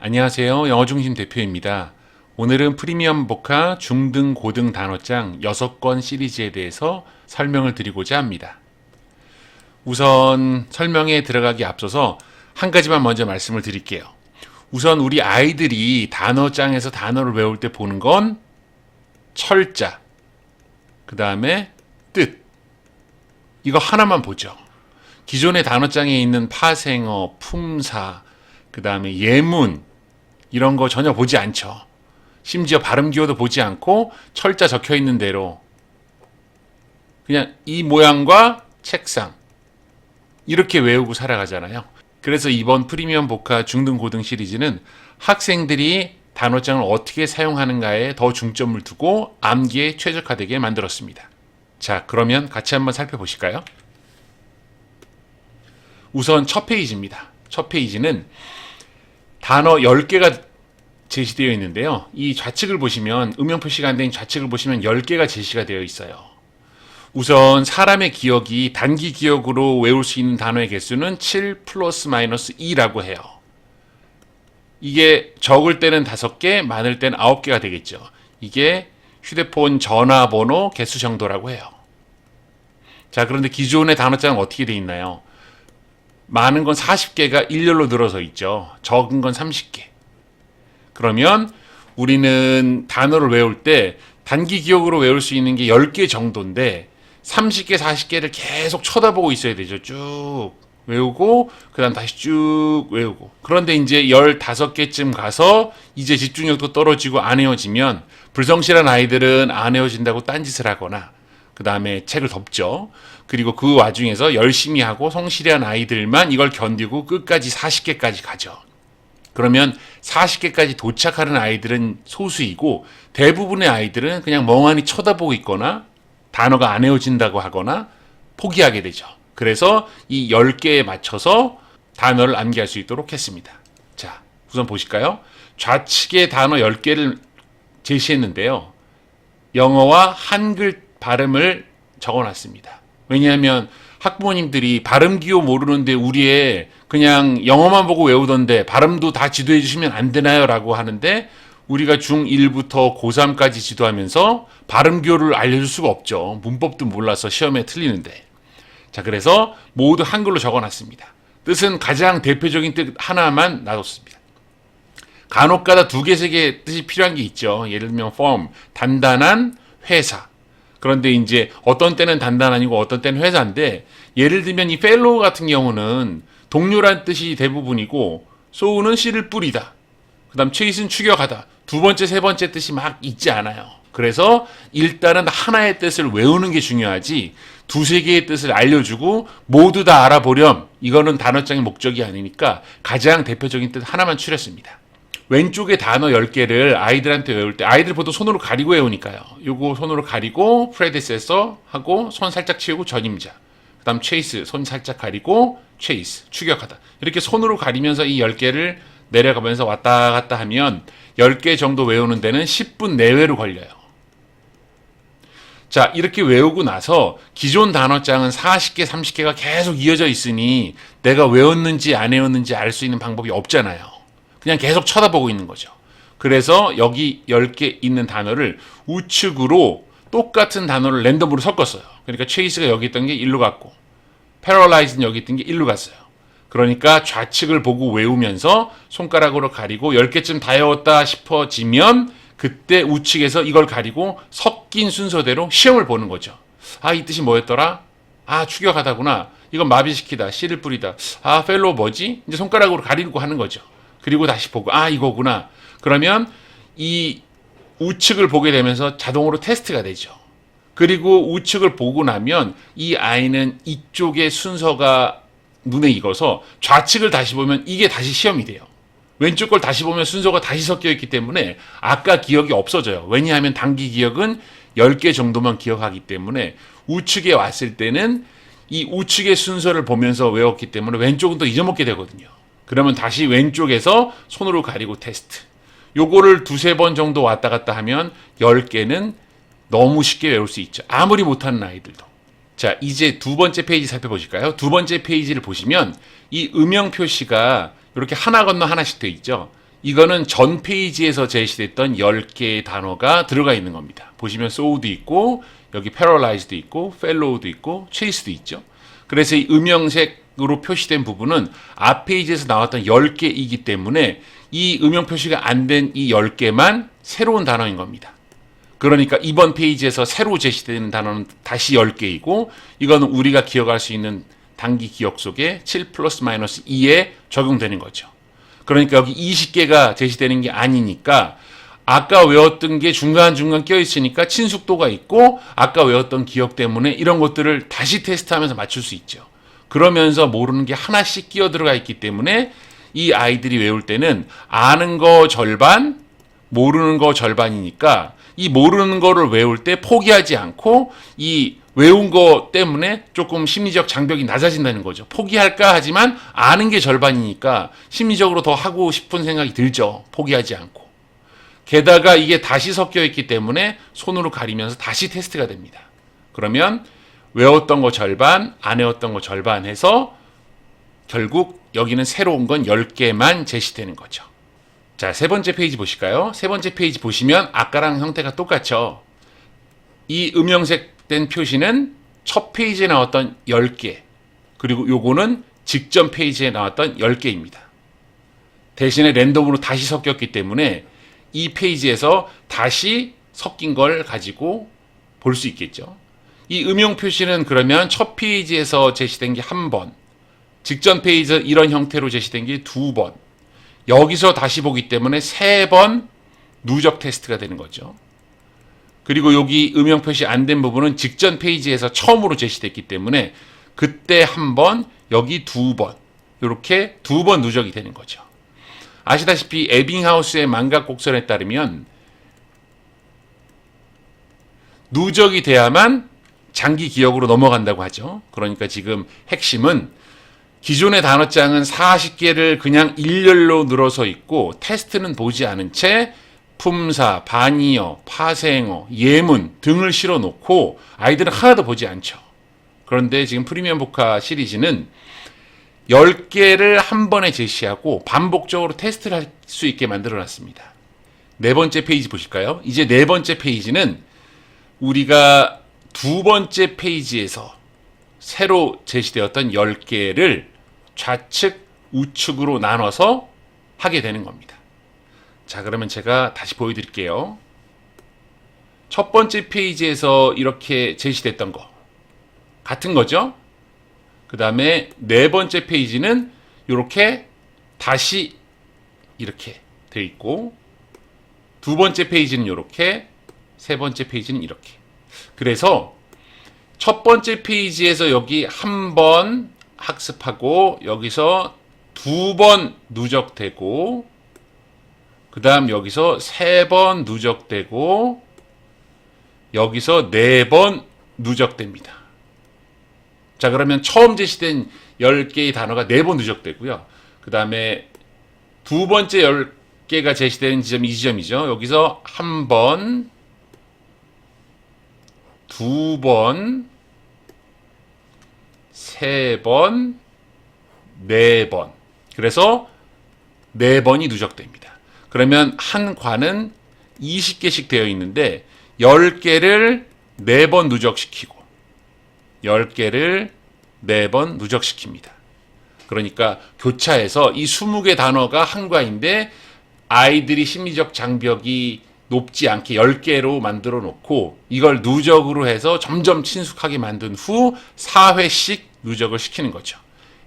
안녕하세요. 영어중심 대표입니다. 오늘은 프리미엄 복화 중등 고등 단어장 6권 시리즈에 대해서 설명을 드리고자 합니다. 우선 설명에 들어가기 앞서서 한 가지만 먼저 말씀을 드릴게요. 우선 우리 아이들이 단어장에서 단어를 외울 때 보는 건 철자, 그 다음에 뜻, 이거 하나만 보죠. 기존의 단어장에 있는 파생어, 품사, 그 다음에 예문, 이런 거 전혀 보지 않죠. 심지어 발음 기호도 보지 않고 철자 적혀 있는 대로 그냥 이 모양과 책상 이렇게 외우고 살아가잖아요. 그래서 이번 프리미엄 복화 중등 고등 시리즈는 학생들이 단어장을 어떻게 사용하는가에 더 중점을 두고 암기에 최적화되게 만들었습니다. 자, 그러면 같이 한번 살펴보실까요? 우선 첫 페이지입니다. 첫 페이지는 단어 10개가 제시되어 있는데요. 이 좌측을 보시면 음영 표시가 안 된 좌측을 보시면 10개가 제시가 되어 있어요. 우선 사람의 기억이 단기 기억으로 외울 수 있는 단어의 개수는 7 플러스 마이너스 2라고 해요. 이게 적을 때는 5개, 많을 때는 9개가 되겠죠. 이게 휴대폰 전화번호 개수 정도라고 해요. 자, 그런데 기존의 단어장은 어떻게 되어 있나요? 많은 건 40개가 일렬로 늘어서 있죠. 적은 건 30개. 그러면 우리는 단어를 외울 때 단기 기억으로 외울 수 있는 게 10개 정도인데 30개, 40개를 계속 쳐다보고 있어야 되죠. 쭉 외우고 그 다음 다시 쭉 외우고. 그런데 이제 15개쯤 가서 이제 집중력도 떨어지고 안 외워지면 불성실한 아이들은 안 외워진다고 딴짓을 하거나 그 다음에 책을 덮죠. 그리고 그 와중에서 열심히 하고 성실한 아이들만 이걸 견디고 끝까지 40개까지 가죠. 그러면 40개까지 도착하는 아이들은 소수이고 대부분의 아이들은 그냥 멍하니 쳐다보고 있거나 단어가 안 외워진다고 하거나 포기하게 되죠. 그래서 이 10개에 맞춰서 단어를 암기할 수 있도록 했습니다. 자, 우선 보실까요? 좌측에 단어 10개를 제시했는데요. 영어와 한글 발음을 적어놨습니다. 왜냐하면 학부모님들이 발음 기호 모르는데 우리의 그냥 영어만 보고 외우던데 발음도 다 지도해 주시면 안 되나요? 라고 하는데 우리가 중1부터 고3까지 지도하면서 발음 기호를 알려줄 수가 없죠. 문법도 몰라서 시험에 틀리는데. 자, 그래서 모두 한글로 적어놨습니다. 뜻은 가장 대표적인 뜻 하나만 놔뒀습니다. 간혹가다 2개, 3개 뜻이 필요한 게 있죠. 예를 들면 firm, 단단한 회사. 그런데 이제 어떤 때는 단단하고 어떤 때는 회사인데 예를 들면 이 fellow 같은 경우는 동료란 뜻이 대부분이고 so는 씨를 뿌리다. 그 다음 chase는 추격하다. 두 번째, 세 번째 뜻이 막 있지 않아요. 그래서 일단은 하나의 뜻을 외우는 게 중요하지 2, 3개의 뜻을 알려주고 모두 다 알아보렴. 이거는 단어장의 목적이 아니니까 가장 대표적인 뜻 하나만 추렸습니다. 왼쪽에 단어 10개를 아이들한테 외울 때 아이들 보통 손으로 가리고 외우니까요. 요거 손으로 가리고 predecessor 하고 손 살짝 치우고 전임자. 그 다음 chase 손 살짝 가리고 chase 추격하다. 이렇게 손으로 가리면서 이 10개를 내려가면서 왔다 갔다 하면 10개 정도 외우는 데는 10분 내외로 걸려요. 자, 이렇게 외우고 나서 기존 단어장은 40개, 30개가 계속 이어져 있으니 내가 외웠는지 안 외웠는지 알 수 있는 방법이 없잖아요. 그냥 계속 쳐다보고 있는 거죠. 그래서 여기 10개 있는 단어를 우측으로 똑같은 단어를 랜덤으로 섞었어요. 그러니까 chase가 여기 있던 게 일로 갔고 paralyze는 여기 있던 게 일로 갔어요. 그러니까 좌측을 보고 외우면서 손가락으로 가리고 10개쯤 다 외웠다 싶어지면 그때 우측에서 이걸 가리고 섞인 순서대로 시험을 보는 거죠. 아, 이 뜻이 뭐였더라? 아, 추격하다구나. 이건 마비시키다. 씨를 뿌리다. 아, fellow 뭐지? 이제 손가락으로 가리고 하는 거죠. 그리고 다시 보고 아, 이거구나. 그러면 이 우측을 보게 되면서 자동으로 테스트가 되죠. 그리고 우측을 보고 나면 이 아이는 이쪽의 순서가 눈에 익어서 좌측을 다시 보면 이게 다시 시험이 돼요. 왼쪽 걸 다시 보면 순서가 다시 섞여 있기 때문에 아까 기억이 없어져요. 왜냐하면 단기 기억은 10개 정도만 기억하기 때문에 우측에 왔을 때는 이 우측의 순서를 보면서 외웠기 때문에 왼쪽은 또 잊어먹게 되거든요. 그러면 다시 왼쪽에서 손으로 가리고 테스트. 요거를 2, 3번 정도 왔다 갔다 하면 10개는 너무 쉽게 외울 수 있죠. 아무리 못하는 아이들도. 자, 이제 두 번째 페이지 살펴보실까요? 두 번째 페이지를 보시면 이 음영 표시가 이렇게 하나 건너 하나씩 되어 있죠. 이거는 전 페이지에서 제시됐던 10개의 단어가 들어가 있는 겁니다. 보시면 sow도 있고 여기 paralyzed도 있고 fellow도 있고 chase도 있죠. 그래서 이 음영색으로 표시된 부분은 앞 페이지에서 나왔던 10개이기 때문에 이 음영 표시가 안 된 이 10개만 새로운 단어인 겁니다. 그러니까 이번 페이지에서 새로 제시되는 단어는 다시 10개이고 이거는 우리가 기억할 수 있는 단기 기억 속에 7 플러스 마이너스 2에 적용되는 거죠. 그러니까 여기 20개가 제시되는 게 아니니까 아까 외웠던 게 중간중간 껴있으니까 친숙도가 있고 아까 외웠던 기억 때문에 이런 것들을 다시 테스트하면서 맞출 수 있죠. 그러면서 모르는 게 하나씩 끼어 들어가 있기 때문에 이 아이들이 외울 때는 아는 거 절반, 모르는 거 절반이니까 이 모르는 거를 외울 때 포기하지 않고 이 외운 거 때문에 조금 심리적 장벽이 낮아진다는 거죠. 포기할까 하지만 아는 게 절반이니까 심리적으로 더 하고 싶은 생각이 들죠. 포기하지 않고. 게다가 이게 다시 섞여 있기 때문에 손으로 가리면서 다시 테스트가 됩니다. 그러면 외웠던 거 절반, 안 외웠던 거 절반 해서 결국 여기는 새로운 건 10개만 제시되는 거죠. 자, 세 번째 페이지 보실까요? 세 번째 페이지 보시면 아까랑 형태가 똑같죠. 이 음영색 된 표시는 첫 페이지에 나왔던 10개, 그리고 요거는 직전 페이지에 나왔던 10개입니다. 대신에 랜덤으로 다시 섞였기 때문에 이 페이지에서 다시 섞인 걸 가지고 볼 수 있겠죠. 이 음영 표시는 그러면 첫 페이지에서 제시된 게 1번, 직전 페이지에서 이런 형태로 제시된 게 2번, 여기서 다시 보기 때문에 3번 누적 테스트가 되는 거죠. 그리고 여기 음영 표시 안 된 부분은 직전 페이지에서 처음으로 제시됐기 때문에 그때 1번, 여기 2번, 이렇게 2번 누적이 되는 거죠. 아시다시피 에빙하우스의 만각곡선에 따르면 누적이 돼야만 장기 기억으로 넘어간다고 하죠. 그러니까 지금 핵심은 기존의 단어장은 40개를 그냥 일렬로 늘어서 있고 테스트는 보지 않은 채 품사, 반의어, 파생어, 예문 등을 실어 놓고 아이들은 하나도 보지 않죠. 그런데 지금 프리미엄 복화 시리즈는 10개를 한 번에 제시하고 반복적으로 테스트를 할 수 있게 만들어 놨습니다. 네 번째 페이지 보실까요? 이제 네 번째 페이지는 우리가 두 번째 페이지에서 새로 제시되었던 10개를 좌측, 우측으로 나눠서 하게 되는 겁니다. 자, 그러면 제가 다시 보여드릴게요. 첫 번째 페이지에서 이렇게 제시됐던 거 같은 거죠. 그 다음에 네 번째 페이지는 이렇게 다시 이렇게 돼 있고 두 번째 페이지는 이렇게, 세 번째 페이지는 이렇게. 그래서 첫 번째 페이지에서 여기 한 번 학습하고 여기서 두 번 누적되고 그 다음 여기서 세 번 누적되고 여기서 네 번 누적됩니다. 자, 그러면 처음 제시된 10개의 단어가 4번 누적되고요. 그 다음에 두 번째 10개가 제시되는 지점이 이 지점이죠. 여기서 한 번, 두 번, 세 번, 네 번. 그래서 4번이 누적됩니다. 그러면 한 관은 20개씩 되어 있는데 10개를 4번 누적시키고 10개를 4번 누적시킵니다. 그러니까 교차해서 이 20개 단어가 한 과인데 아이들이 심리적 장벽이 높지 않게 10개로 만들어 놓고 이걸 누적으로 해서 점점 친숙하게 만든 후 4회씩 누적을 시키는 거죠.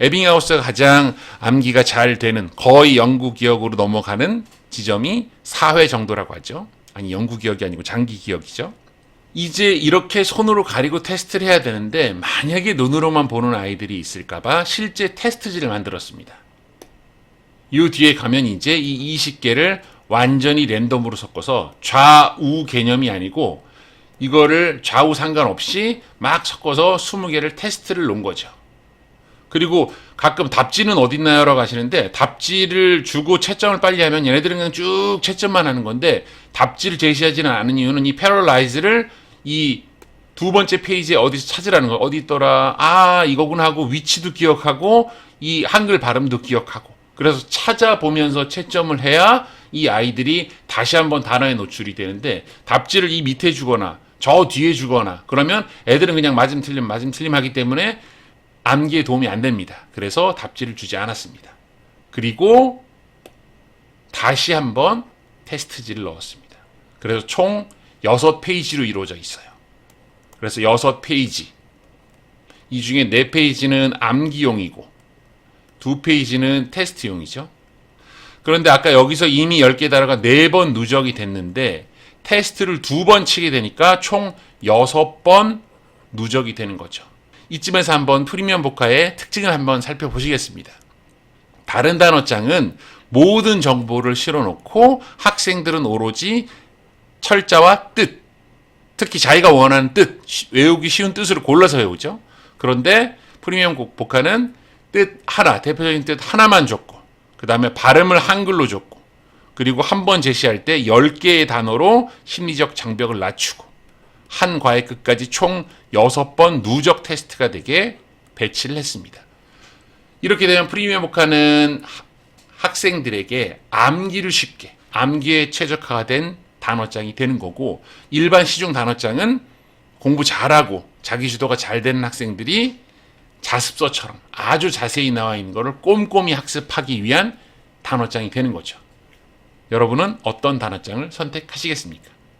에빙하우스가 가장 암기가 잘 되는 거의 영구 기억으로 넘어가는 지점이 4회 정도라고 하죠. 아니, 영구 기억이 아니고 장기 기억이죠. 이제 이렇게 손으로 가리고 테스트를 해야 되는데 만약에 눈으로만 보는 아이들이 있을까봐 실제 테스트지를 만들었습니다. 이 뒤에 가면 이제 이 20개를 완전히 랜덤으로 섞어서 좌우 개념이 아니고 이거를 좌우 상관없이 막 섞어서 20개를 테스트를 놓은 거죠. 그리고 가끔 답지는 어딨나요? 라고 하시는데 답지를 주고 채점을 빨리 하면 얘네들은 그냥 쭉 채점만 하는 건데 답지를 제시하지는 않은 이유는 이 패러라이즈를 이 두 번째 페이지에 어디서 찾으라는 거. 어디 있더라? 아, 이거구나 하고 위치도 기억하고 이 한글 발음도 기억하고 그래서 찾아보면서 채점을 해야 이 아이들이 다시 한번 단어에 노출이 되는데, 답지를 이 밑에 주거나 저 뒤에 주거나 그러면 애들은 그냥 맞음 틀림 하기 때문에 암기에 도움이 안 됩니다. 그래서 답지를 주지 않았습니다. 그리고 다시 한번 테스트지를 넣었습니다. 그래서 총 6페이지로 이루어져 있어요. 그래서 6페이지. 이 중에 4페이지는 암기용이고 2페이지는 테스트용이죠. 그런데 아까 여기서 이미 10개 단어가 4번 누적이 됐는데 테스트를 2번 치게 되니까 총 6번 누적이 되는 거죠. 이쯤에서 한번 프리미엄 복화의 특징을 한번 살펴보시겠습니다. 다른 단어장은 모든 정보를 실어놓고 학생들은 오로지 철자와 뜻, 특히 자기가 원하는 뜻, 외우기 쉬운 뜻으로 골라서 외우죠. 그런데 프리미엄 복화는 뜻 하나, 대표적인 뜻 하나만 줬고, 그 다음에 발음을 한글로 줬고, 그리고 한 번 제시할 때 10개의 단어로 심리적 장벽을 낮추고, 한 과의 끝까지 총 6번 누적 테스트가 되게 배치를 했습니다. 이렇게 되면 프리미엄 복화는 학생들에게 암기를 쉽게, 암기에 최적화가 된 단어장이 되는 거고, 일반 시중 단어장은 공부 잘하고 자기주도가 잘 되는 학생들이 자습서처럼 아주 자세히 나와 있는 것을 꼼꼼히 학습하기 위한 단어장이 되는 거죠. 여러분은 어떤 단어장을 선택하시겠습니까?